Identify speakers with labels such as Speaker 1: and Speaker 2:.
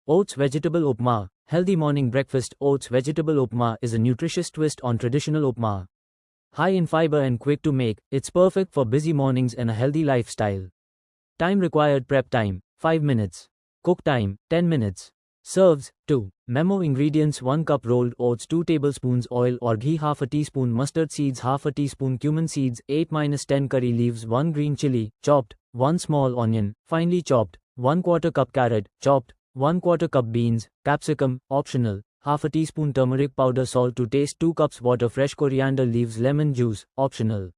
Speaker 1: Oats vegetable upma. Healthy morning breakfast. Oats vegetable upma is a nutritious twist on traditional upma. High in fiber and quick to make, it's perfect for busy mornings and a healthy lifestyle. Time required. Prep time 5 minutes. Cook time 10 minutes. Serves 2. Memo ingredients: 1 cup rolled oats, 2 tablespoons oil or ghee, half a teaspoon mustard seeds, half a teaspoon cumin seeds, 8-10 curry leaves, 1 green chili, chopped, 1 small onion, finely chopped, 1/4 cup carrot, chopped, 1/4 cup beans, capsicum, optional, half a teaspoon turmeric powder, salt to taste, 2 cups water, fresh coriander leaves, lemon juice, optional.